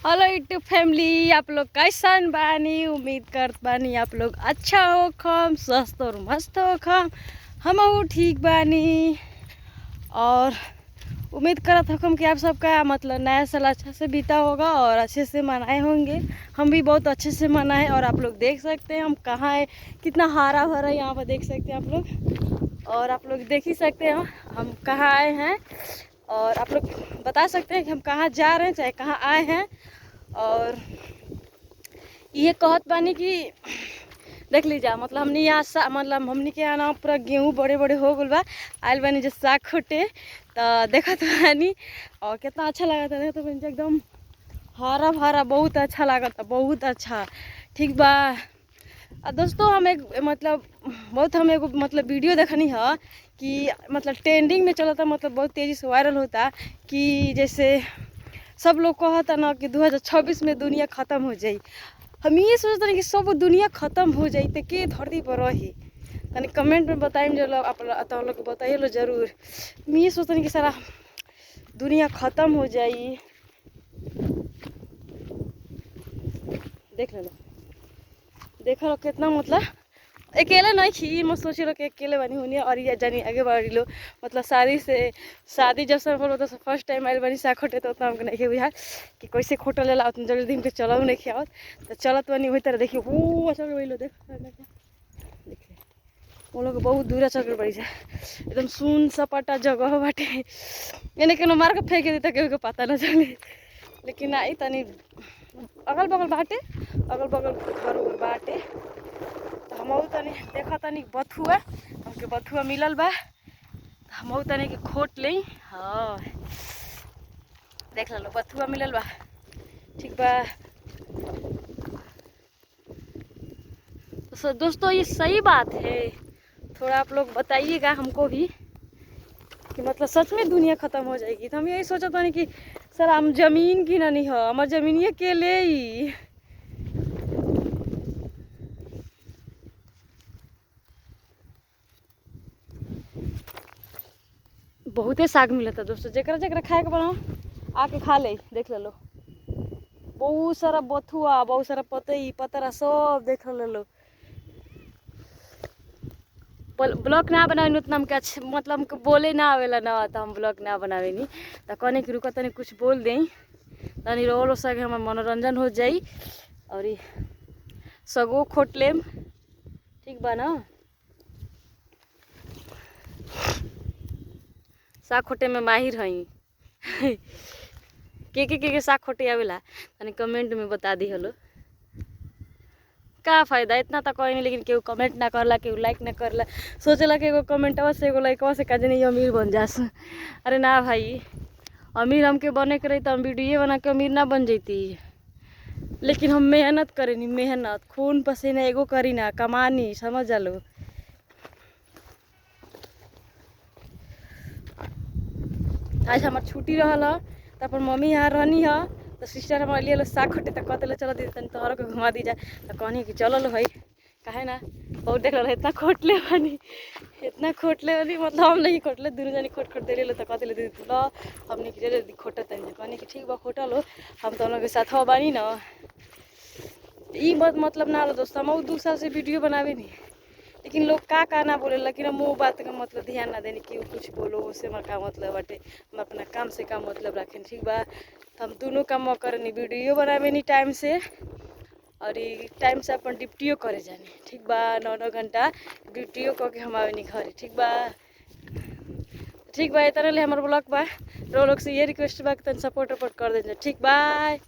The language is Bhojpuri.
हेलो यूट्यूब फैमिली, आप लोग कैसन बानी। उम्मीद करत बानी आप लोग अच्छा हो खम, स्वस्थ और मस्त हो खम। हम ठीक बानी और उम्मीद करत हो कि आप सबका मतलब नया साल अच्छा से बीता होगा और अच्छे से मनाए होंगे। हम भी बहुत अच्छे से मनाए और आप लोग देख सकते हैं हम कहाँ है, कितना हरा भरा यहाँ पर देख सकते हैं आप लोग। और आप लोग देख ही सकते हैं हम कहाँ आए हैं और आप लोग बता सकते हैं कि हम कहाँ जा रहे हैं, चाहे कहाँ आए हैं। और ये कहत बानी कि देख लीजिए मतलब हमने यहाँ मतलब हमने के यहाँ ना पूरा गेहूँ बड़े बड़े हो गल बा। आयल बानी जो साग खोटे तो देखा तो बानी और कितना अच्छा लगा था। देखा तो एकदम हरा भरा, बहुत अच्छा लगा था, बहुत अच्छा। ठीक बा दोस्तों, हम एक मतलब हम एक मतलब वीडियो देखनी है कि मतलब ट्रेंडिंग में चला था, मतलब बहुत तेज़ी से वायरल होता कि जैसे सब लोग कहता ना कि 2026 में दुनिया ख़त्म हो जाए। हम ये सोचते हैं कि सब दुनिया ख़त्म हो जाए तो के धरती पर रही। यानी कमेंट में बताइए जो आप लोग बताइए लो जरूर। हम ये सोचते हैं कि सारा दुनिया ख़त्म हो जाए। देख लो, देख लो कितना मतलब अकेले नहीं खी मैं सोच लो कि अकेले बनी होनी और ये जानी आगे बढ़ी लो। मतलब शादी जब से बोलो तो फर्स्ट टाइम आयल बनी साग खोटे तो उतना हमको नहीं बुझा कि कैसे खोटल लेला उतना जल्दी दिन के चलो नहीं खियावत तो चलत बनी वही तरह देखिए वो अच्छा लो। देखिए वो लोग बहुत दूर चल कर बढ़ी जाए, एकदम सुन सपाटा जगह बाटे। यानी कि मार के फेंक देता केहू के पता न चले। लेकिन आई तनी अगल बगल बाटे, अगल बगल घर उर बाटे तो हम तनी देखा तनी बथुआ हमके बथुआ मिलल बा तो हम तनी के खोट ले। हाँ देख लो बथुआ मिलल बा, ठीक बा। तो दोस्तों ये सही बात है, थोड़ा आप लोग बताइएगा हमको भी कि मतलब सच में दुनिया ख़त्म हो जाएगी। तो हम यही सोचा था कि सर हम जमीन की नहीं हो, हमार जमीनिए के ले ही। बहुते साग मिलता दोस्तों, जरा जरा खाए के बनाओ आके खा ले। देख लो बहुत सारा बथुआ, बहुत सारा पतई पतरा सब देख लो। ब्लॉग ना बनावे उतना हमके अच्छा मतलब हमको बोले ना आवेला ना, तो हम ब्लॉग ना बनावे नी तो कहने की रुका तनी कुछ बोल दें तनी रो सके हमार मनोरंजन हो जाई और सगो खोट लेम। ठीक बा ना। साग खोटे में माहिर हई। के साग खोटे आवेला तनी कमेंट में बता दी हलो। का फायदा इतना तो कोई नहीं, लेकिन केहू कमेंट ना करला, केहू लाइक ना करला। सोचला कि एगो कमेंटवा से एगो लाइकवा से काजे नहीं अमीर बन जास। अरे ना भाई, अमीर हमके बने के रही तो हम वीडियो बना के अमीर ना बन जैती। लेकिन हम मेहनत करेनी, मेहनत खून पसीना एगो करी ना कमानी, समझ लो। आज हमार छुट्टी रहल तो अपन मम्मी यहाँ रहनी है तो सिस्टर हमारे लिए साग खोटे तो कहते चलो दीदी तनी तोहर को घुमा दी जा तो कहनी कि चलो लो भाई काहे ना। बहुत देख लो इतना खोटले बनी, इतना खोटले बनी मतलब हम नहीं खोटले, दोनों जनी खोट खोट दे लो तो कहते दीदी लो हमने कि दीदी खोटे तनी कहनी कि ठीक बा खोटा लो, हम तो लोग के साथ हो बानी ना। ये मतलब ना लो दोस्त, हम 2 साल से वीडियो बनावे नहीं, लेकिन लोग का ना बोले, लेकिन हम वो बात का मतलब ध्यान ना देने कि कुछ बोलो उससे हमारा का मतलब बाटे। हम अपना काम से काम मतलब रखें। ठीक बा, तो हम दोनों काम करनी, वीडियो बनावे नहीं टाइम से और टाइम से अपन ड्यूटियो करे जानी। ठीक बा, 9 घंटा ड्यूटियो करके हम आवे नहीं घर। ठीक बा, ठीक बा। इतना ले हमारे ब्लॉग बा, लोग से ये रिक्वेस्ट बा कि सपोर्ट कर देना। ठीक बाय।